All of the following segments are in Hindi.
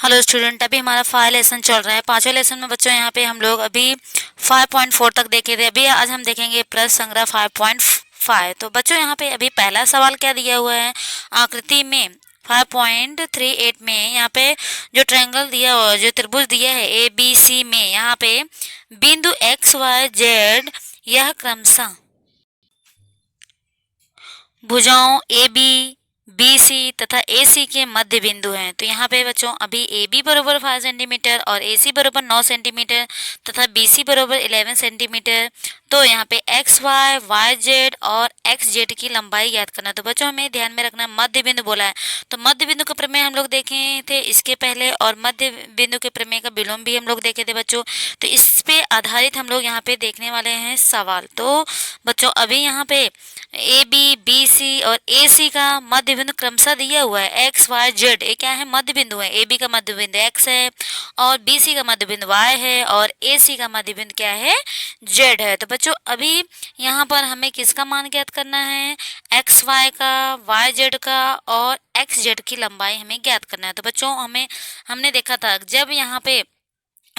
हेलो स्टूडेंट, अभी हमारा 5 लेसन चल रहा है। पांचवें लेसन में बच्चों यहाँ पे हम लोग अभी 5.4 तक देखे थे। अभी आज हम देखेंगे प्लस संग्रह 5.5। तो बच्चों यहाँ पे अभी पहला सवाल क्या दिया हुआ है आकृति में 5.38 में यहाँ पे जो ट्रायंगल दिया हुआ जो त्रिभुज दिया है ए बी सी में यहाँ पे बिंदु एक्स वाई जेड यह क्रमशः भुजाओं ए बी सी तथा ए सी के मध्य बिंदु हैं। तो यहाँ पे बच्चों अभी ए बी बरोबर 5 सेंटीमीटर और ए सी बरोबर 9 सेंटीमीटर तथा बी सी बरोबर 11 सेंटीमीटर। तो यहाँ पे एक्स वाई वाई जेड और एक्स जेड की लंबाई ज्ञात करना है। तो बच्चों हमें ध्यान में रखना मध्य बिंदु बोला है। तो मध्य बिंदु का प्रमेय हम लोग देखे थे इसके पहले और मध्य बिंदु के प्रमेय का विलोम भी हम लोग देखे थे बच्चों। तो इस पे आधारित हम लोग यहाँ पे देखने वाले हैं सवाल। तो बच्चों अभी यहाँ पे ए बी सी और ए सी का मध्य बिंदु क्रमशः दिया हुआ है एक्स वाई जेड। ये क्या है मध्य बिंदु है। ए बी का मध्य बिंदु एक्स है और बी सी का मध्य बिंदु वाई है और ए सी का मध्य बिंदु क्या है जेड है। तो बच्चों अभी यहाँ पर हमें किसका मान ज्ञात करना है एक्स वाई का वाई जेड का और एक्स जेड की लंबाई हमें ज्ञात करना है। तो बच्चों हमने देखा था जब यहाँ पे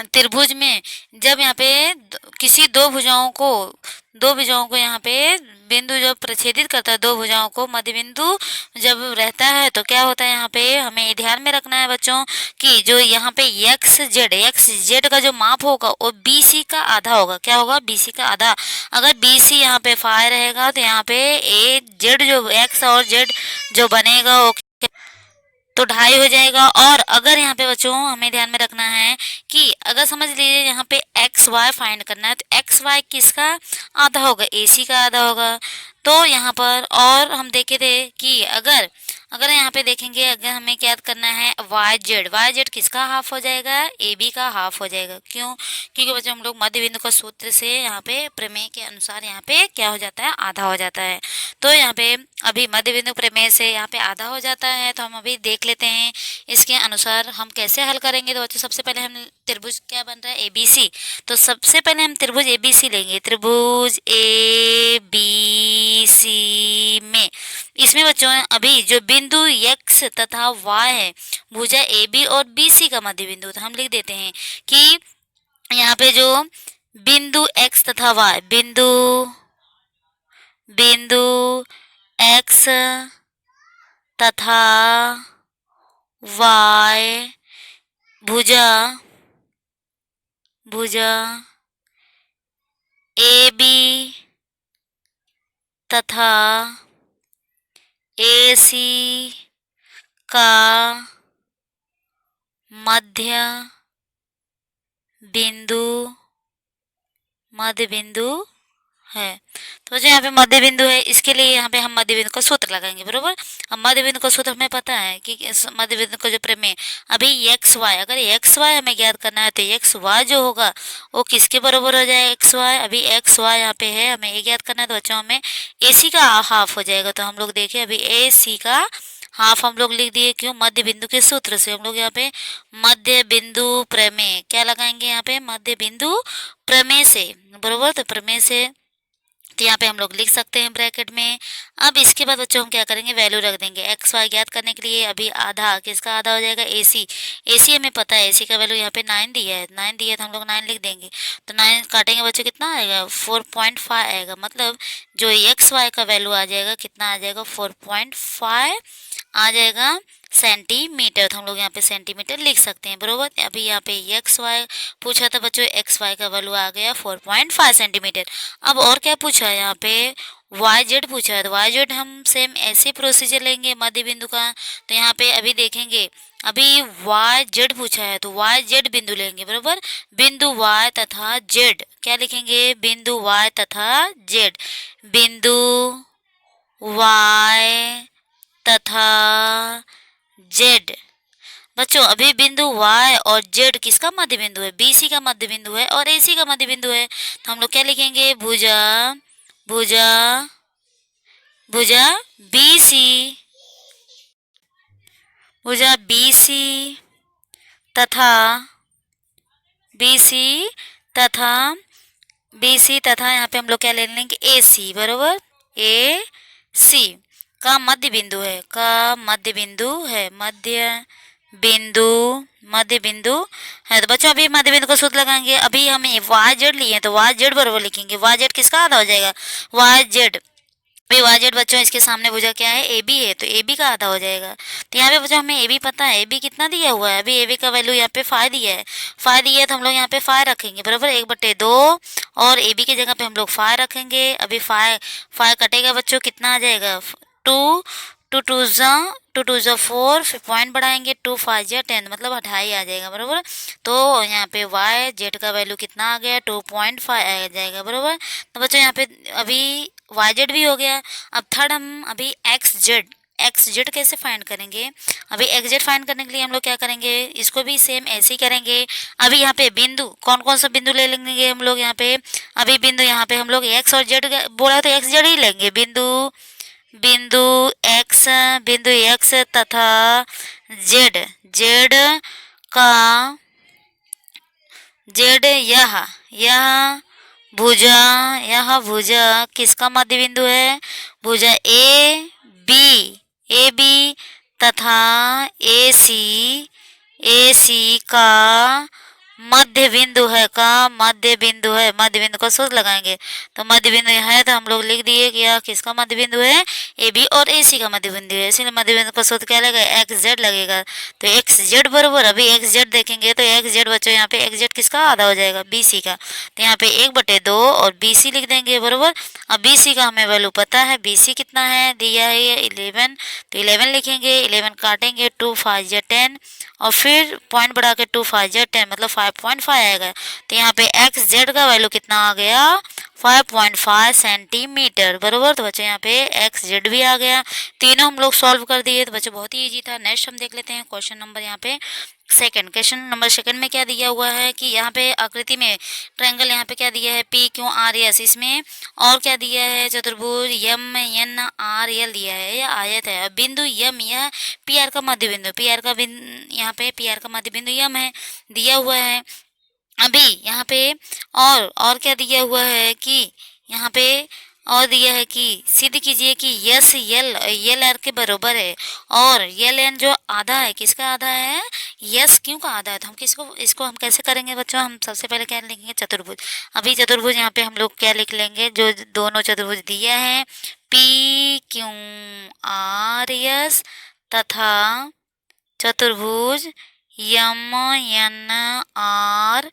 त्रिभुज में जब यहाँ पे किसी दो भुजाओं को यहाँ पे बिंदु जब प्रछेदित करता है दो भुजाओं को मध्य बिंदु जब रहता है तो क्या होता है यहाँ पे हमें ये ध्यान में रखना है बच्चों कि जो यहाँ पे एक्स जेड का जो माप होगा वो बी सी का आधा होगा। क्या होगा बी सी का आधा। अगर बी सी यहाँ पे 5 रहेगा तो यहाँ पे ए जेड जो एक्स और जेड जो बनेगा वो तो 2.5 हो जाएगा। और अगर यहाँ पे बच्चों हमें ध्यान में रखना है कि अगर समझ लीजिए यहाँ पे एक्स वाई फाइंड करना है तो एक्स वाई किसका आधा होगा ए सी का आधा होगा। तो यहाँ पर और हम देखे थे कि अगर अगर यहाँ पे देखेंगे अगर हमें क्या करना है वाई जेड किसका हाफ हो जाएगा ए बी का हाफ हो जाएगा। क्यों क्योंकि बच्चों हम लोग मध्य बिंदु का सूत्र से यहाँ पे प्रमेय के अनुसार यहाँ पे क्या हो जाता है आधा हो जाता है। तो यहाँ पे अभी मध्य बिंदु प्रमेय से यहाँ पे आधा हो जाता है। तो हम अभी देख लेते हैं इसके अनुसार हम कैसे हल करेंगे। तो बच्चों सबसे पहले हम त्रिभुज क्या बन रहा है ए बी सी। तो सबसे पहले हम त्रिभुज ए बी सी लेंगे। त्रिभुज ए बी सी में इसमें बच्चों अभी जो बिंदु एक्स तथा वाई है भुजा ए बी और बी सी का मध्य बिंदु। तो हम लिख देते हैं कि यहाँ पे जो बिंदु एक्स तथा वाई बिंदु एक्स तथा वाई भुजा ए बी तथा ए सी का मध्य बिंदु है। तो जो यहाँ पे मध्य बिंदु है इसके लिए यहाँ पे हम मध्य बिंदु का सूत्र लगाएंगे बरोबर। अब मध्य बिंदु का सूत्र हमें पता है कि इस मध्य बिंदु का जो प्रमेय अभी एक्स वाई अगर एक्स वाई हमें ज्ञात करना है तो एक्स वाई जो होगा वो किसके बराबर हो जाएगा एक्स वाई। अभी एक्स वाई यहाँ पे है हमें ये ज्ञात करना है तो बच्चों हमें ए सी का हाफ हो जाएगा। तो हम लोग देखें अभी ए सी का हाफ हम लोग लिख दिए। क्यों मध्य बिंदु के सूत्र से हम लोग यहाँ पे मध्य बिंदु प्रमेय क्या लगाएंगे यहाँ पे मध्य बिंदु प्रमेय से बरोबर। तो प्रमेय से तो यहाँ पे हम लोग लिख सकते हैं ब्रैकेट में। अब इसके बाद बच्चों हम क्या करेंगे वैल्यू रख देंगे एक्स वाई ज्ञात करने के लिए। अभी आधा किसका आधा हो जाएगा ए सी हमें पता है ए सी का वैल्यू यहाँ पे 9 दिया है तो हम लोग 9 लिख देंगे। तो 9 काटेंगे बच्चों कितना आएगा 4.5 आएगा। मतलब जो एक्स वाई का वैल्यू आ जाएगा कितना आ जाएगा 4.5 आ जाएगा सेंटीमीटर। तो हम लोग यहाँ पे सेंटीमीटर लिख सकते हैं बरोबर। अभी यहाँ पे एक्स वाई पूछा था बच्चों एक्स वाई का वैल्यू आ गया 4.5 सेंटीमीटर। अब और क्या पूछा है यहाँ पे वाई जेड पूछा है। तो वाई जेड हम सेम ऐसे प्रोसीजर लेंगे मध्य बिंदु का। तो यहाँ पे अभी देखेंगे अभी वाई जेड पूछा है तो वाई जेड बिंदु लेंगे बरोबर। बिंदु वाई तथा जेड क्या लिखेंगे बिंदु वाई तथा जेड बिंदु वाई तथा जेड। बच्चों अभी बिंदु y और z किसका मध्य बिंदु है बी सी का मध्य बिंदु है और ए सी का मध्य बिंदु है। तो हम लोग क्या लिखेंगे भुजा बी सी तथा यहाँ पे हम लोग क्या ले लेंगे ए सी बरोबर। ए सी का मध्य बिंदु है मध्य बिंदु, मध्य बिंदु है। तो बच्चों अभी मध्य बिंदु का सूत्र लगाएंगे। अभी हमें वाई जेड लिए हैं तो वाई जेड बराबर लिखेंगे। वाई जेड किसका आधा हो जाएगा? Y Z. भाई वाई जेड बच्चों इसके सामने भुजा क्या है? ए बी है, तो ए बी का आधा हो जाएगा। तो यहाँ पे बच्चों हमें ए बी पता है, ए बी कितना दिया हुआ है? अभी ए बी का वैल्यू यहाँ पे 5 दिया है। 5 दिया है तो हम लोग यहाँ पे 5 रखेंगे बराबर, 1/2 और ए बी की जगह पे हम लोग 5 रखेंगे। अभी 5 कटेगा बच्चों, कितना आ जाएगा? 2 टू टू ज़ा 4, फिर पॉइंट बढ़ाएंगे, 2 5 ज़ा 10 मतलब 28 आ जाएगा बराबर। तो यहाँ पे वाई जेड का वैल्यू कितना आ गया? 2.5 आ जाएगा बराबर। तो बच्चों यहाँ पे अभी वाई जेड भी हो गया। अब थर्ड हम अभी एक्स जेड कैसे फाइंड करेंगे? अभी एक्स जेड फाइंड करने के लिए हम लोग क्या करेंगे? इसको भी सेम ऐसे ही करेंगे। अभी यहाँ पे बिंदु कौन कौन सा बिंदु ले लेंगे हम लोग यहाँ पे? अभी बिंदु यहाँ पे हम लोग एक्स और जेड बोला तो एक्स जेड ही लेंगे। बिंदु बिंदु एक्स, बिंदु एक्स तथा जेड, जेड का जेड यह भुजा, यह भुजा किसका मध्य बिंदु है? भुजा ए बी तथा ए सी का मध्य बिंदु है। मध्य बिंदु है। मध्य बिंदु का सूत्र लगाएंगे। तो मध्य बिंदु है तो हम लोग लिख दिए कि यह किसका मध्य बिंदु है? ए बी और ए सी का मध्य बिंदु है, इसलिए मध्य बिंदु का सूत्र क्या लगेगा? एक्स जेड लगेगा। तो एक्स जेड बरोबर, अभी एक्स जेड देखेंगे तो एक्स जेड बच्चों यहाँ पे एक्स जेड किसका आधा हो जाएगा? बी सी का। तो यहाँ पे 1/2 और बी सी लिख देंगे बरोबर। अब बी सी का हमें वैल्यू पता है, बी सी कितना है? दिया है 11, तो 11 लिखेंगे। 11 काटेंगे, 2 5 ज़ा 10 और फिर पॉइंट बढ़ा के 2 5 ज़ा 10 मतलब 5.5 आएगा। तो यहाँ पे एक्स जेड का वैल्यू कितना आ गया? 5.5 सेंटीमीटर बरोबर। तो बच्चों यहाँ पे एक्स जेड भी आ गया। तीनों हम लोग सॉल्व कर दिए। तो बच्चों बहुत ही इजी था। नेक्स्ट हम देख लेते हैं क्वेश्चन नंबर यहाँ पे सेकंड। क्वेश्चन नंबर सेकंड में क्या दिया हुआ है कि यहाँ पे आकृति में ट्रायंगल यहाँ पे क्या दिया है? P Q R S. इसमें और क्या दिया है? चतुर्भुज एम एन आर एल दिया है, यह आयत है। बिंदु यम, यह पी आर का मध्य बिंदु, पी आर का बिंदु यहाँ पे पी आर का मध्य बिंदु यम है, दिया हुआ है। अभी यहाँ पे और क्या दिया हुआ है कि यहाँ पे और दिया है कि सिद्ध कीजिए कि यस एल आर के बरोबर है और एल एन जो आधा है किसका आधा है? यस क्यों का आधा है। तो हम इसको हम कैसे करेंगे बच्चों? हम सबसे पहले क्या लिखेंगे? चतुर्भुज। अभी चतुर्भुज यहाँ पे हम लोग क्या लिख लेंगे? जो दोनों चतुर्भुज दिया है पी क्यू आर एस तथा चतुर्भुज यम एन आर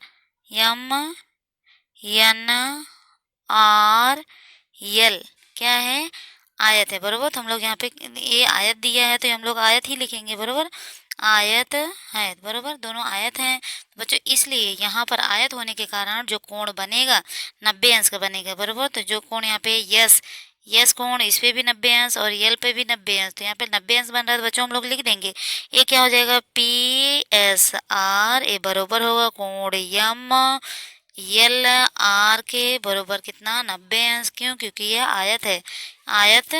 एल क्या है? आयत है बरोबर। तो हम लोग यहाँ पे ये आयत दिया है तो हम लोग आयत ही लिखेंगे बरोबर। आयत है बरोबर, दोनों आयत हैं। तो बच्चों इसलिए यहाँ पर आयत होने के कारण जो कोण बनेगा 90 अंश का बनेगा बरोबर। तो जो कोण यहाँ पे यस कोण, इस पे भी 90 अंश और यल पे भी 90 अंश, तो यहाँ पे 90 अंश बन रहा है। तो बच्चों हम लोग लिख देंगे ये क्या हो जाएगा? पी एस आर ए बरोबर होगा कोण यम एल आर के बरोबर कितना? 90 अंश। क्यों? क्योंकि यह आयत है, आयत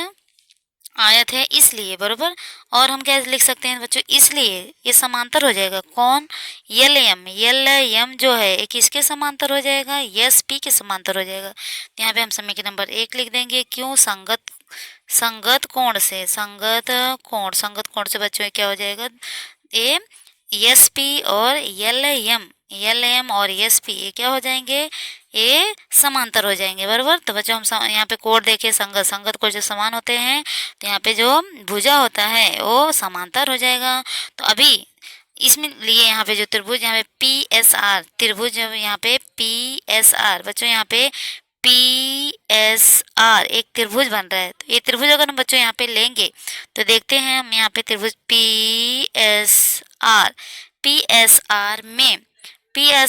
है इसलिए बरोबर। और हम क्या लिख सकते हैं बच्चों? इसलिए ये समांतर हो जाएगा। कौन? एल एम जो है एक किसके समांतर हो जाएगा? यस पी के समांतर हो जाएगा। तो यहाँ पे हम समीकरण नंबर 1 लिख देंगे। क्यों? संगत कोण से, संगत कोण से बच्चों क्या हो जाएगा? ए एस पी और एल एम और एस पी ये क्या हो जाएंगे? ये समांतर हो जाएंगे बराबर। तो बच्चों हम यहाँ पे कोड देखे संगत कोण जो समान होते हैं तो यहाँ पे जो भुजा होता है वो समांतर हो जाएगा। तो अभी इसमें लिए यहाँ पे जो त्रिभुज यहाँ पे पी एस आर त्रिभुज यहाँ पे पी एस आर बच्चों यहाँ पे पी एस आर एक त्रिभुज बन रहा है। तो ये त्रिभुज अगर हम बच्चों यहाँ पे लेंगे तो देखते हैं हम यहाँ पे त्रिभुज पी एस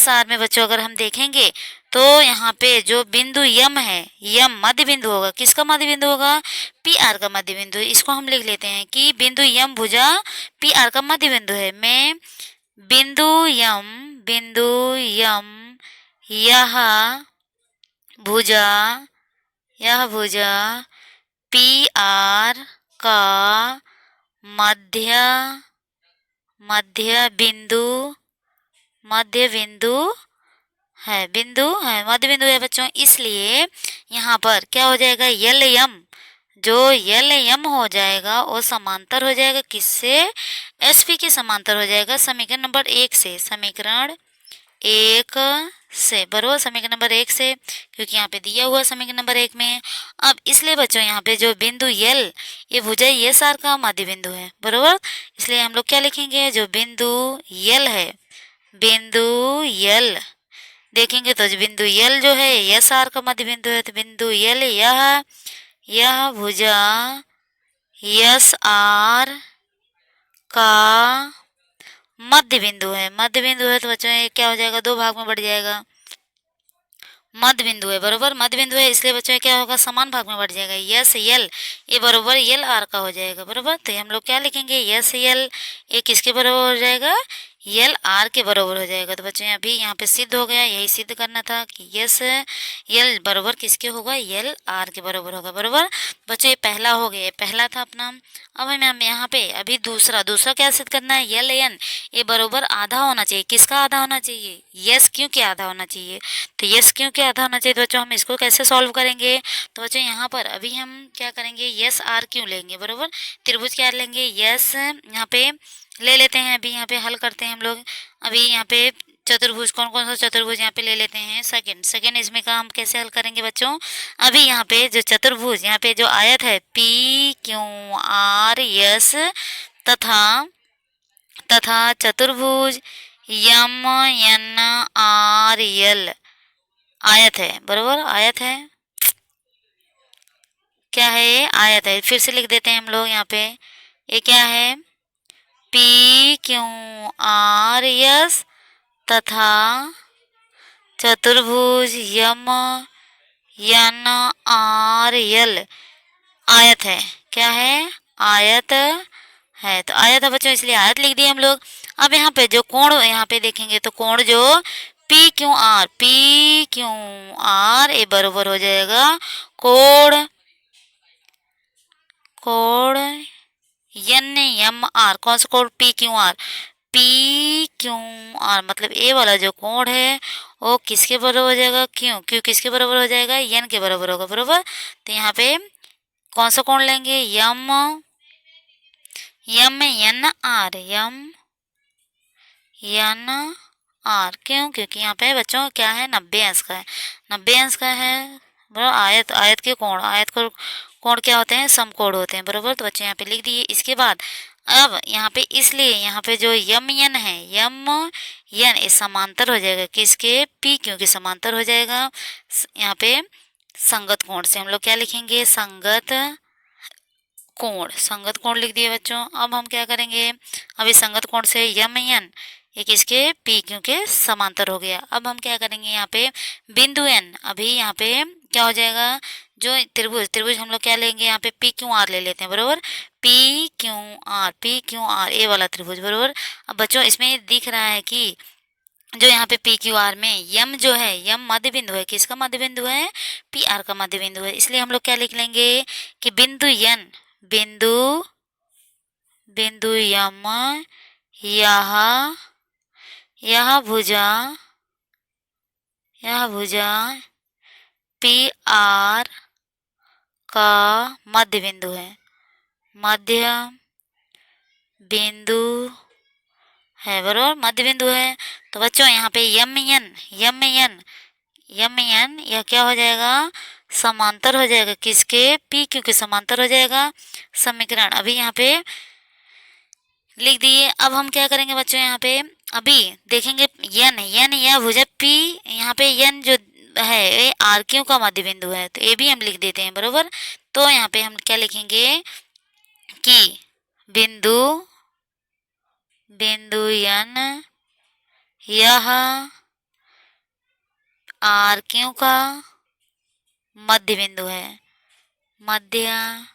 आर में बच्चों अगर हम देखेंगे तो यहाँ पे जो बिंदु यम है, यम मध्य बिंदु होगा। किसका मध्य बिंदु होगा? पी आर का मध्य बिंदु। इसको हम लिख लेते हैं कि बिंदु यम भुजा पी आर का मध्य बिंदु है। मैं बिंदु यम यह भुजा पी आर का मध्य बिंदु है, मध्य बिंदु है बच्चों। इसलिए यहाँ पर क्या हो जाएगा? एल एम जो यल यम हो जाएगा वो समांतर हो जाएगा किससे? एसपी के समांतर हो जाएगा समीकरण नंबर 1 से, समीकरण 1 से, बरोबर, समीकरण नंबर 1 से, क्योंकि यहाँ पे दिया हुआ समीकरण नंबर 1 में। अब इसलिए बच्चों यहाँ पे जो बिंदु यल, ये भुजा एस आर का मध्य बिंदु है, बरोबर। इसलिए हम लोग क्या लिखेंगे? जो बिंदु यल है, बिंदु यल देखेंगे तो जो बिंदु यल जो है एस आर का मध्य बिंदु है, तो बिंदु यल यह भुजा एस आर का मध्य बिंदु है, मध्य बिंदु है, तो बच्चों ये क्या हो जाएगा? दो भाग में बढ़ जाएगा। मध्य बिंदु है, बरोबर, मध्य बिंदु है, इसलिए बच्चों क्या होगा? समान भाग में बढ़ जाएगा। यस यल ये बरोबर यल आर का हो जाएगा, बरोबर। तो हम लोग क्या लिखेंगे? यस यल ये किसके बराबर हो जाएगा? यल आर के बराबर हो जाएगा। तो बच्चों अभी यहाँ पे सिद्ध हो गया, यही सिद्ध करना था कि यस यल बराबर किसके होगा? यल आर के बराबर होगा, बरोबर। बच्चों ये पहला हो गया, पहला था अपना। अब हमें यहाँ पे अभी दूसरा क्या सिद्ध करना है? यल एन ये बरोबर आधा होना चाहिए। किसका आधा होना चाहिए? यस क्यों के आधा होना चाहिए। तो यस क्यों के आधा होना चाहिए। तो बच्चों हम इसको कैसे सॉल्व करेंगे? तो बच्चों यहाँ पर अभी हम क्या करेंगे? यस आर क्यों लेंगे, बरोबर। त्रिभुज क्या लेंगे? यस यहाँ पे ले लेते हैं, अभी यहाँ पे हल करते हैं हम लोग। अभी यहाँ पे चतुर्भुज, कौन कौन सा चतुर्भुज यहाँ पे ले लेते हैं? सेकंड इसमें का हम कैसे हल करेंगे बच्चों? अभी यहाँ पे जो चतुर्भुज, यहाँ पे जो आयत है पी क्यू आर एस तथा चतुर्भुज यम एन आर एल आयत है, बरोबर, आयत है। क्या है ये? आयत है। फिर से लिख देते हैं हम लोग यहाँ पे, ये क्या है? पी क्यू आर एस तथा चतुर्भुज यम एन आर एल आयत है। क्या है? आयत है। तो आयत है बच्चों, इसलिए आयत लिख दिए हम लोग। अब यहाँ पे जो कोण यहाँ पे देखेंगे तो कोण जो पी क्यू आर ये बरोबर हो जाएगा कोण एन एम आर। कौन सा कोण? पी क्यू आर मतलब ए वाला जो कोण है वो किसके बराबर हो जाएगा? क्यू किसके बराबर हो जाएगा? एन के बराबर होगा, बरोबर। तो यहाँ पे कौन सा कोण लेंगे? यम एन आर, क्यों? क्योंकि यहाँ पे बच्चों क्या है? 90 अंश का है, 90 अंश का है, बराबर। आयत के कोण, कोण क्या होते हैं? समकोण होते हैं, बरोबर। तो बच्चों यहाँ पे लिख दिए। इसके बाद अब यहाँ पे इसलिए यहाँ पे जो यम एन है, यम एन इस समांतर हो जाएगा किसके? पी क्यू के समांतर हो जाएगा। यहाँ पे संगत कोण से हम लोग क्या लिखेंगे? संगत कोण लिख दिए बच्चों। अब हम क्या करेंगे? अभी संगत कोण से यम एन ये किसके? पी क्यू के समांतर हो गया। अब हम क्या करेंगे? यहाँ पे बिंदु एन, अभी यहाँ पे क्या हो जाएगा? जो त्रिभुज हम लोग क्या लेंगे? यहाँ पे पी क्यू आर ले लेते हैं, बरोबर। पी क्यू आर ए वाला त्रिभुज, बरोबर। अब बच्चों इसमें दिख रहा है कि जो यहाँ पे पी क्यू आर में यम जो है, यम मध्य बिंदु है। किसका मध्य बिंदु है? पी आर का मध्य बिंदु है। इसलिए हम लोग क्या लिख लेंगे कि बिंदु यम यह भुजा पी आर का मध्य बिंदु है, मध्य बिंदु है, बरोबर, मध्य बिंदु है। तो बच्चों यहाँ पे यम एन यह क्या हो जाएगा? समांतर हो जाएगा किसके? पी क्यू के समांतर हो जाएगा। समीकरण अभी यहाँ पे लिख दिए। अब हम क्या करेंगे बच्चों? यहाँ पे अभी देखेंगे एन यह भुजा पी, यहाँ पे एन जो है ये आर क्यू का मध्य बिंदु है, तो ये भी हम लिख देते हैं, बरोबर। तो यहाँ पे हम क्या लिखेंगे कि बिंदु एन यह आर क्यू का मध्य बिंदु है, मध्य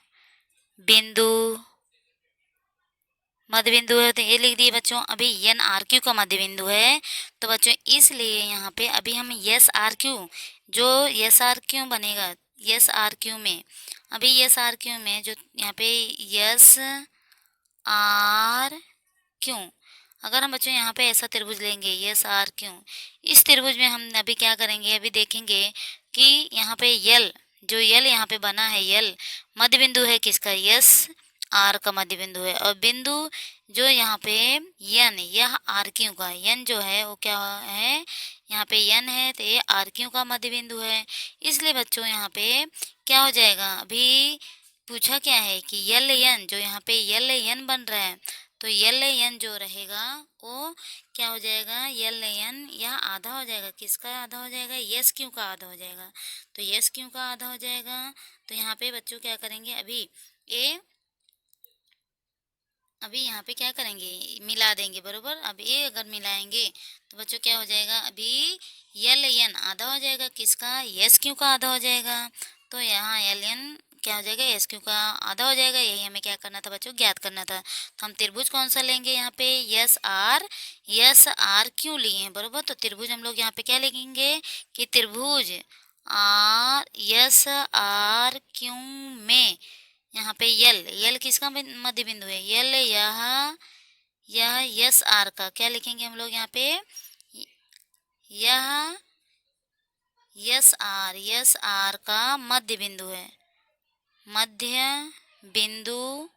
बिंदु है, तो ये लिख दिए बच्चों। अभी एन आर क्यू का मध्य बिंदु है, तो बच्चों इसलिए यहाँ पे अभी हम एस आर क्यू, जो एस आर क्यू बनेगा एस आर क्यू में, अभी एस आर क्यू में जो यहाँ पे एस आर क्यू, अगर हम बच्चों यहाँ पे ऐसा त्रिभुज लेंगे एस आर क्यू, इस त्रिभुज में हम अभी क्या करेंगे? अभी देखेंगे कि यहाँ पे यल जो यल यहाँ पे बना है, यल मध्य बिंदु है किसका, यस आर का मध्य बिंदु है। और बिंदु जो यहाँ पे यन, यह आर क्यू का, यन जो है वो क्या है, यहाँ पे यन है तो ये आर क्यू का मध्य बिंदु है। इसलिए बच्चों यहाँ पे क्या हो जाएगा, अभी पूछा क्या है कि यल यन, जो यहाँ पे यल यन बन रहा है, तो यल एन जो रहेगा वो क्या हो जाएगा, यल एन यह आधा हो जाएगा, किसका आधा हो जाएगा, यस क्यू का आधा हो जाएगा। तो यस क्यू का आधा हो जाएगा। तो यहाँ पे बच्चों क्या करेंगे, अभी यहाँ पे क्या करेंगे, मिला देंगे बरोबर। अब ये अगर मिलाएंगे तो बच्चों क्या हो जाएगा, अभी यल एन आधा हो जाएगा, किसका, यस क्यू का आधा हो जाएगा। तो यहाँ यल एन क्या हो जाएगा, एस क्यू का आधा हो जाएगा। यही हमें क्या करना था बच्चों, ज्ञात करना था। तो हम त्रिभुज कौन सा लेंगे यहाँ पे, यस आर क्यों लिए हैं बरोबर। तो त्रिभुज हम लोग यहाँ पे क्या लिखेंगे कि त्रिभुज आर यस आर क्यू में यहाँ पे यल, यल किसका मध्य बिंदु है, यल यह यस आर का क्या लिखेंगे हम लोग यहाँ पे, यह यस आर का मध्य बिंदु है, मध्य बिंदु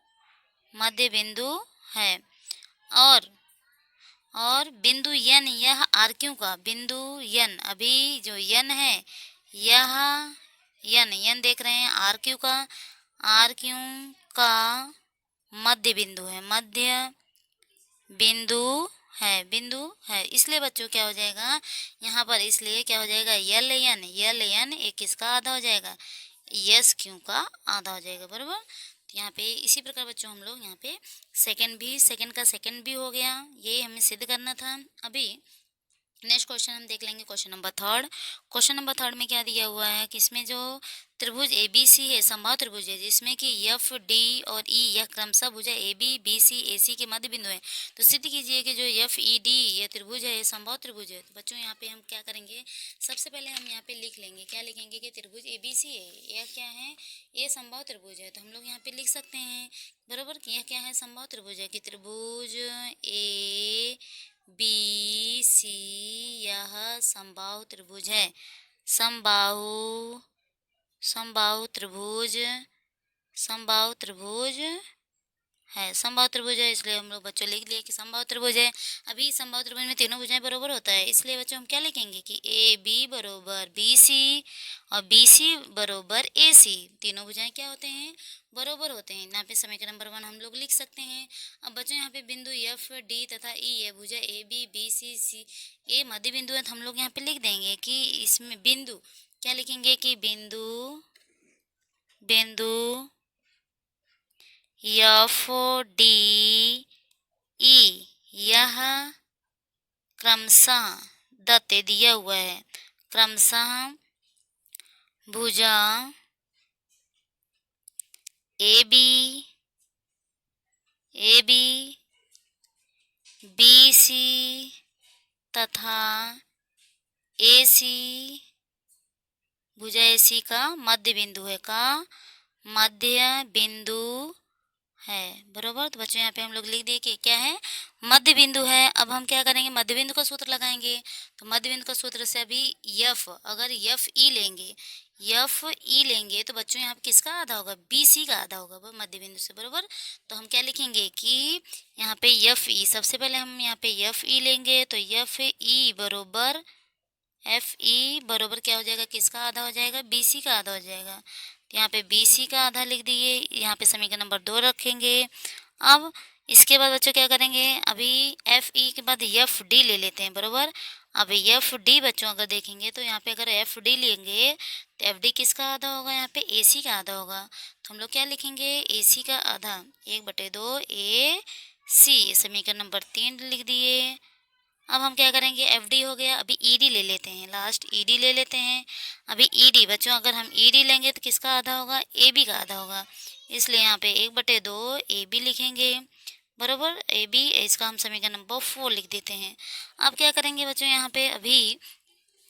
मध्य बिंदु है। और बिंदु यन, यह आर क्यू का बिंदु यन, अभी जो यन है यह यन देख रहे हैं आर क्यू का मध्य बिंदु है, मध्य बिंदु है। इसलिए बच्चों क्या हो जाएगा यहाँ पर, इसलिए क्या हो जाएगा, यल एन एक किसका आधा हो जाएगा, यस क्यू का आधा हो जाएगा बरोबर। तो यहाँ पे इसी प्रकार बच्चों हम लोग यहाँ पे सेकंड का सेकंड भी हो गया, ये हमें सिद्ध करना था। अभी नेक्स्ट क्वेश्चन हम देख लेंगे, क्वेश्चन नंबर थर्ड में क्या दिया हुआ है कि इसमें जो त्रिभुज ए बी सी है, समबाहु त्रिभुज है, जिसमें कि एफ डी और ई यह क्रमशः भुजा ए बी बी सी ए सी के मध्य बिंदु है। तो सिद्ध कीजिए कि जो एफ ई डी यह त्रिभुज है, समबाहु त्रिभुज है। तो बच्चों यहाँ पे हम क्या करेंगे, सबसे पहले हम यहाँ पे लिख लेंगे, क्या लिखेंगे कि त्रिभुज ए बी सी है, यह क्या है, ये समबाहु त्रिभुज है। तो हम लोग यहाँ पे लिख सकते हैं बरोबर कि यह क्या है, समबाहु त्रिभुज है, कि त्रिभुज ए बी सी यह समबाहु त्रिभुज है, समबाहु समबाहु त्रिभुज समबाहु त्रिभुज है, समबाहु त्रिभुज है। इसलिए हम लोग बच्चों लिख लिए कि समबाहु त्रिभुज है। अभी समबाहु त्रिभुज में तीनों भुजाएं बरोबर होता है, इसलिए बच्चों हम क्या लिखेंगे कि ए बी बरोबर बी सी और बी सी बरोबर ए सी, तीनों भुजाएं क्या होते हैं, बरोबर होते हैं। यहाँ पे समीकरण नंबर 1 हम लोग लिख सकते हैं। अब बच्चों यहाँ पे बिंदु एफ डी तथा ई है, भुजा ए बी बी सी सी ए मध्य बिंदु है। तो हम लोग यहाँ पे लिख देंगे कि इसमें बिंदु क्या लिखेंगे कि बिंदु एफ डी ई यह क्रमशः दत्ते दिया हुआ है, क्रमशः भुजा ए बी बी सी तथा ए सी, भुजा ए सी का मध्य बिंदु है बरोबर। तो बच्चों यहाँ पे हम लोग लिख दिए कि क्या है, मध्य बिंदु है। अब हम क्या करेंगे, मध्य बिंदु का सूत्र लगाएंगे। तो मध्य बिंदु का सूत्र से अभी अगर एफ ई लेंगे तो बच्चों यहाँ पे किसका आधा होगा, बी सी का आधा होगा मध्य बिंदु से बरोबर। तो हम क्या लिखेंगे कि यहाँ पे एफ ई, सबसे पहले हम यहाँ पे एफ ई लेंगे। तो एफ ई बरोबर क्या हो जाएगा, किसका आधा हो जाएगा, बी सी का आधा हो जाएगा। तो यहाँ पे बी सी का आधा लिख दिए, यहाँ पे समीकरण नंबर 2 रखेंगे। अब इसके बाद बच्चों क्या करेंगे, अभी एफ ई के बाद एफ डी ले लेते हैं बरोबर। अब एफ डी बच्चों अगर देखेंगे तो यहाँ पे अगर एफ डी लेंगे तो एफ डी किसका आधा होगा, यहाँ पे ए सी का आधा होगा। तो हम लोग क्या लिखेंगे, ए सी का आधा 1/2 ए सी, समीकरण नंबर 3 लिख दिए। अब हम क्या करेंगे, एफ डी हो गया, अभी ई डी ले लेते हैं, लास्ट ई डी ले लेते हैं। अभी ई डी बच्चों अगर हम ई डी लेंगे तो किसका आधा होगा, ए बी का आधा होगा। इसलिए यहाँ पे 1/2 ए बी लिखेंगे बरोबर, ए बी, इसका हम समीकरण नंबर 4 लिख देते हैं। अब क्या करेंगे बच्चों, यहाँ पे अभी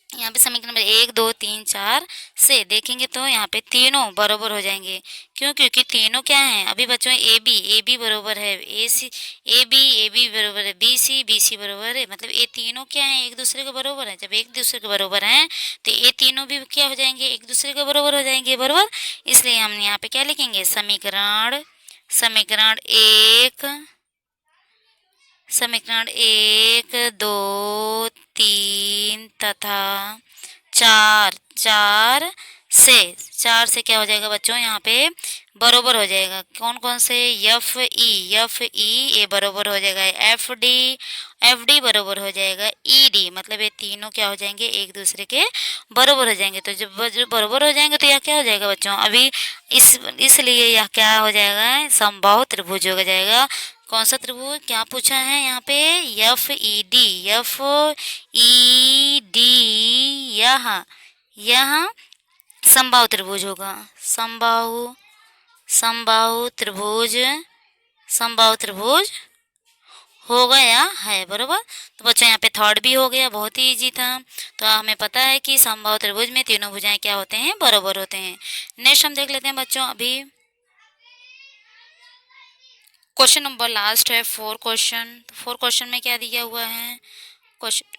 यहाँ पे समीकरण नंबर 1 2 3 4 से देखेंगे तो यहाँ पे तीनों बरोबर हो जाएंगे। क्यों? क्योंकि तीनों क्या हैं? अभी बच्चों ए बी बरोबर है ए बी बरोबर है बी सी बरोबर है, मतलब ये तीनों क्या हैं? एक दूसरे के बरोबर है। जब एक दूसरे के बरोबर हैं तो ये तीनों भी क्या हो जाएंगे? एक दूसरे के बरोबर हो जाएंगे, बरोबर। इसलिए हम यहाँ पे क्या लिखेंगे? समीकरण समीकरण एक समीकरण 1 2 3 तथा 4 4 से क्या हो जाएगा बच्चों? यहाँ पे बरोबर हो जाएगा। कौन कौन से? एफ ई ये बरोबर हो जाएगा। एफ डी बरोबर हो जाएगा। ई डी, मतलब ये तीनों क्या हो जाएंगे? एक दूसरे के बरोबर हो जाएंगे। तो जब बरोबर हो जाएंगे तो यह क्या हो जाएगा बच्चों? अभी इसलिए यह क्या हो जाएगा? समबाहु त्रिभुज हो जाएगा। कौन सा त्रिभुज? क्या पूछा है यहाँ पे? एफ ई डी, यह समबाहु त्रिभुज होगा। समबाहु समबाहु त्रिभुज समबाहु त्रिभुज होगा या है, बरोबर। तो बच्चों यहाँ पे थर्ड भी हो गया, बहुत ही इजी था। तो हमें पता है कि समबाहु त्रिभुज में तीनों भुजाएं क्या होते हैं? बरोबर होते हैं। नेक्स्ट हम देख लेते हैं बच्चों। अभी क्वेश्चन नंबर लास्ट है 4 क्वेश्चन में क्या दिया हुआ है? क्वेश्चन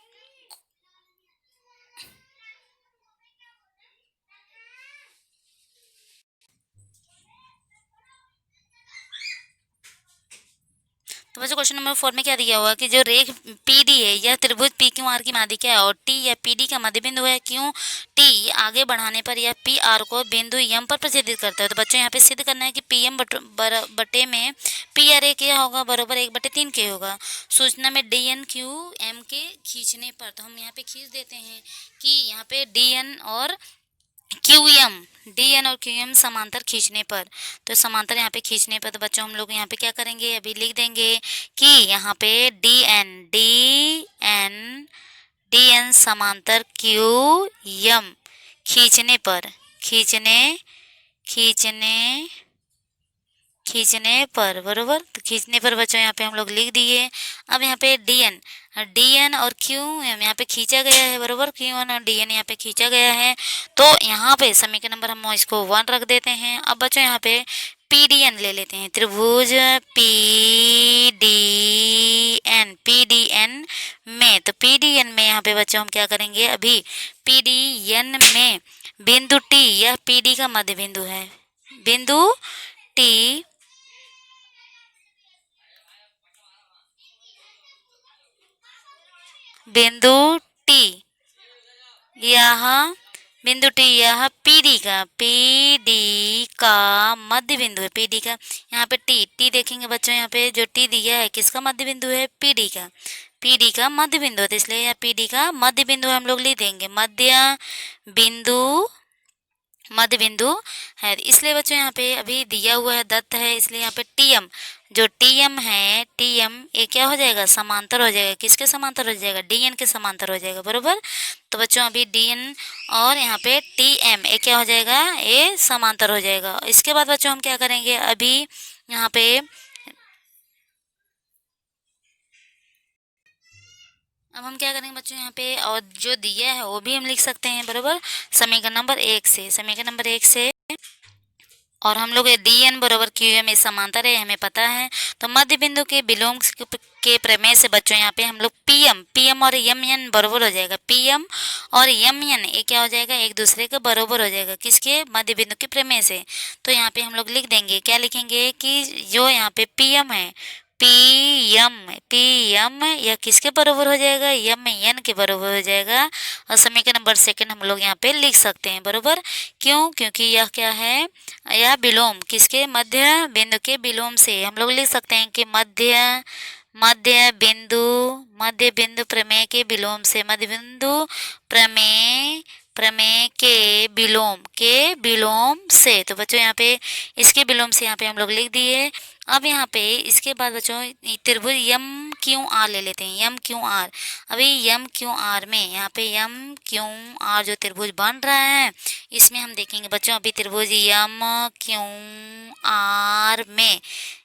तो बच्चों क्वेश्चन नंबर 4 में क्या दिया हुआ है कि जो रेख पी डी है यह त्रिभुज पी क्यू आर की माध्यिका है और टी या पी डी का मध्य बिंदु है। क्यों? टी आगे बढ़ाने पर यह पी आर को बिंदु यम पर प्रतिष्ठित करता है। तो बच्चों यहाँ पे सिद्ध करना है कि पी एम बटे में पी आर ए क्या होगा? बरोबर 1/3 के होगा। सूचना में डी एन क्यू एम के खींचने पर, तो हम यहाँ पे खींच देते हैं कि यहाँ पे डी एन और क्यू एम समांतर खींचने पर, तो समांतर यहाँ पे खींचने पर तो बच्चों हम लोग यहाँ पे क्या करेंगे? अभी लिख देंगे कि यहाँ पे डी एन समांतर क्यू एम खींचने पर खींचने खींचने पर, बरोबर। तो खींचने पर बच्चों यहाँ पे हम लोग लिख दिए। अब यहाँ पे डी एन और क्यू एम यहाँ पे खींचा गया है, बरोबर। क्यू एन और डी एन यहाँ पे खींचा गया है। तो यहाँ पे समीकरण नंबर हम इसको 1 रख देते हैं। अब बच्चों यहाँ पे पी डी एन ले लेते हैं। त्रिभुज पी डी एन में, तो पी डी एन में यहाँ पे बच्चों हम क्या करेंगे? अभी पी डी एन में बिंदु टी, यह पी डी का मध्य बिंदु है। बिंदु टी बिंदु टी यह पी डी का मध्य बिंदु है। पी डी का यहाँ पे टी देखेंगे बच्चों, यहाँ पे जो टी दिया है किसका मध्य बिंदु है? पी डी का मध्य बिंदु है। तो इसलिए यह पी डी का मध्य बिंदु हम लोग लिख देंगे। मध्य बिंदु है। इसलिए बच्चों यहाँ पे अभी दिया हुआ है, दत्त है, इसलिए यहाँ पे टीएम, जो टीएम है, टीएम ये क्या हो जाएगा? समांतर हो जाएगा। किसके समांतर हो जाएगा? डीएन के समांतर हो जाएगा, बरोबर। तो बच्चों अभी डीएन और यहाँ पे टीएम ये क्या हो जाएगा? ये समांतर हो जाएगा। इसके बाद बच्चों हम क्या करेंगे? अभी यहाँ पे अब हम क्या करेंगे बच्चों? यहाँ पे और जो दिया है वो भी हम लिख सकते हैं, बरोबर। समीकरण नंबर 1 से और हम लोग डी एन बरोबर क्यू एम इस समांतर है, हमें पता है। तो मध्य बिंदु के विलोम के प्रमेय से बच्चों यहाँ पे हम लोग पीएम और एम एन बरोबर हो जाएगा। पीएम और एम एन ये क्या हो जाएगा? एक दूसरे के बरोबर हो जाएगा। किसके? मध्य बिंदु के प्रमेय से। तो यहाँ पे हम लोग लिख देंगे, क्या लिखेंगे कि जो यहाँ पे पीएम है, पीएम यह किसके बरोबर हो जाएगा? एम एन के बरोबर हो जाएगा। और समीकरण नंबर 2 हम लोग यहाँ पे लिख सकते हैं, बरोबर। क्यों? क्योंकि यह क्या है? यह विलोम किसके? मध्य बिंदु के विलोम से हम लोग लिख सकते हैं कि मध्य बिंदु प्रमेय के विलोम से, मध्य बिंदु प्रमेय के विलोम से। तो बच्चों यहाँ पे इसके विलोम से यहाँ पे हम लोग लिख दिए। अब यहाँ पे इसके बाद बच्चों त्रिभुज यम क्यू आर ले लेते हैं। यम क्यू आर, अभी यम क्यू आर में यहाँ पे यम क्यू आर जो त्रिभुज बन रहा है इसमें हम देखेंगे बच्चों, अभी त्रिभुज यम क्यू आर में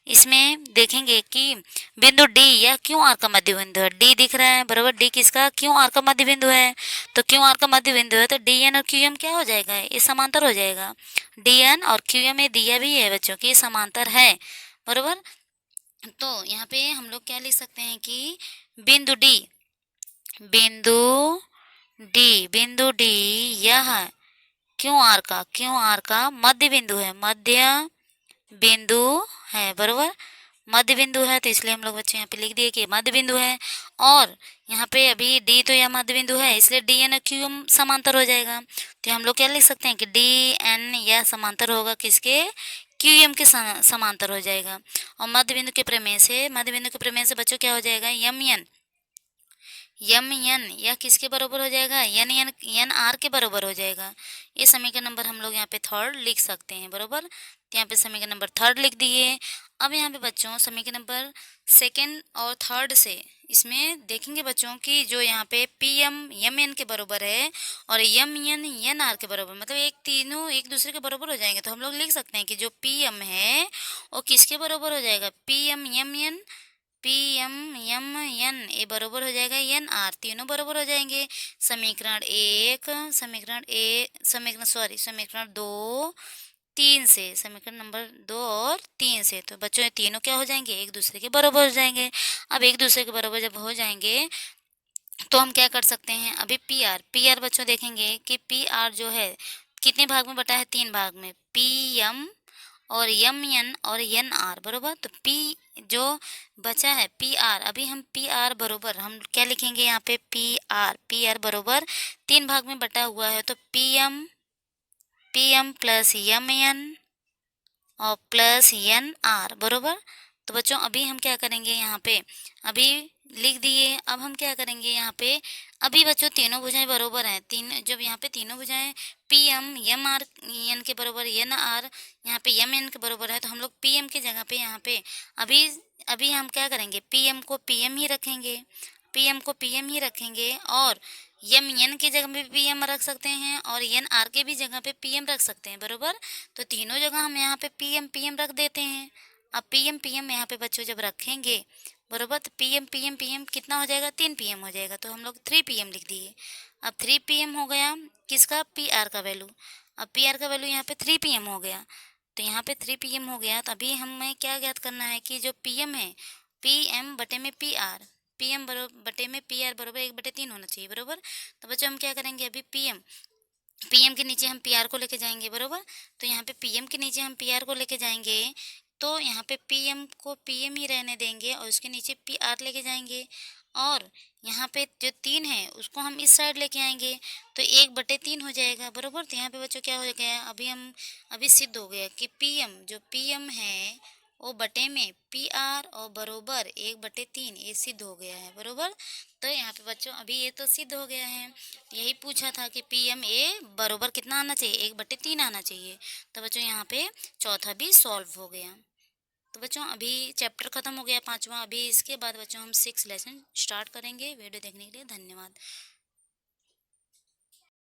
इसमें देखेंगे कि बिंदु डी या क्यू आर का मध्य बिंदु है, डी दिख रहा है बराबर, डी किसका क्यू आर का मध्य बिंदु है, तो क्यू आर का मध्य बिंदु है तो डी एन और क्यू एम क्या हो जाएगा, ये समांतर हो जाएगा। डी एन और क्यू एम में दिया भी है बच्चों की समांतर है बराबर। तो यहाँ पे हम लोग क्या लिख सकते हैं कि बिंदु डी, बिंदु बिंदु डी यह क्यू आर का मध्य बिंदु है, मध्य बिंदु है बरोबर, मध्य बिंदु है तो इसलिए हम लोग बच्चे यहाँ पे लिख दिए कि मध्य बिंदु है। और यहाँ पे अभी डी तो यह मध्य बिंदु है इसलिए डी एन और क्यू एम समांतर हो जाएगा, तो हम लोग क्या लिख सकते हैं कि डी एन यह समांतर होगा किसके, क्यू एम के समांतर हो जाएगा। और मध्य बिंदु के प्रमेय से, मध्य बिंदु के प्रमेय से बच्चों क्या हो जाएगा, यम एन, यम एन यह किसके बराबर हो जाएगा, एन एन एन आर के बराबर हो जाएगा। ये समीकरण नंबर हम लोग यहाँ पे थर्ड लिख सकते हैं बराबर, तो यहाँ पे समीकरण नंबर थर्ड लिख दिए। अब यहाँ पे बच्चों समीकरण नंबर सेकंड और थर्ड से इसमें देखेंगे बच्चों कि जो यहाँ पे पी एम एम एन के बराबर है और एम एन एन आर के बराबर, मतलब एक तीनों एक दूसरे के बराबर हो जाएंगे, तो हम लोग लिख सकते हैं कि जो पी एम है वो किसके बराबर हो जाएगा, P M M N, P M M N A बराबर हो जाएगा एन आर, तीनों बराबर हो जाएंगे। समीकरण एक, समीकरण दो तीन से, समीकरण नंबर 2 और 3 से, तो बच्चों ये तीनों क्या हो जाएंगे, एक दूसरे के बराबर हो जाएंगे। अब एक दूसरे के बराबर जब हो जाएंगे तो हम क्या कर सकते हैं, अभी पी आर बच्चों देखेंगे कि पी आर जो है कितने भाग में बटा है, 3 भाग में, पी एम और एम एन और एन आर बरोबर। तो पी जो बचा है पी आर, अभी हम पी आर बरोबर हम क्या लिखेंगे यहाँ पे, पी आर बरोबर 3 भाग में बटा हुआ है, तो P M plus M N और प्लस एन आर बरोबर। तो बच्चों अभी हम क्या करेंगे यहाँ पे, अभी लिख दिए। अब हम क्या करेंगे यहाँ पे, अभी बच्चों तीनों भुजाएं बरोबर हैं, तीन जब यहाँ पे तीनों भुजाएं P M M R N के बरोबर, एन आर यहाँ पे एम एन के बरोबर है, तो हम लोग पी एम की जगह पे यहाँ पे अभी अभी हम क्या करेंगे, पी एम को पी एम ही रखेंगे, पी एम को पी एम ही रखेंगे और एम एन की जगह पे पी एम रख सकते हैं और एन आर के भी जगह पे पी एम रख सकते हैं बरोबर। तो तीनों जगह हम यहाँ पे पी एम रख देते हैं। अब पी एम यहाँ पे बच्चों जब रखेंगे बरोबर, तो पी एम कितना हो जाएगा, 3 पी एम हो जाएगा, तो हम लोग 3 पी एम लिख दिए। अब 3 पी एम हो गया किसका, पी आर का वैल्यू। अब पी आर का वैल्यू यहाँ पे 3 पी एम हो गया, तो यहाँ पे 3 पी एम हो गया। तो अभी हमें क्या ज्ञात करना है कि जो पी एम है, पी एम बटे में पी आर, पी एम बटे में पी आर बराबर 1/3 होना चाहिए बरोबर। तो बच्चों हम क्या करेंगे, अभी पीएम के नीचे हम पीआर को लेके जाएंगे बरोबर। तो यहाँ पे पीएम के नीचे हम पीआर को लेके जाएंगे, तो यहाँ पे पीएम को पीएम ही रहने देंगे और उसके नीचे पीआर लेके जाएंगे। और यहाँ पे जो 3 है उसको हम इस साइड लेके आएंगे, तो 1/3 हो जाएगा बरोबर। तो यहाँ पे बच्चों क्या हो गया, अभी सिद्ध हो गया कि पीएम जो पीएम है वो बटे में पी आर और बरोबर 1/3, ये सिद्ध हो गया है बरोबर। तो यहाँ पे बच्चों अभी ये तो सिद्ध हो गया है, यही पूछा था कि पी एम ए बरोबर कितना आना चाहिए, 1/3 आना चाहिए। तो बच्चों यहाँ पे चौथा भी सॉल्व हो गया। तो बच्चों अभी चैप्टर खत्म हो गया 5वां। अभी इसके बाद बच्चों हम 6 लेसन स्टार्ट करेंगे। वीडियो देखने के लिए धन्यवाद।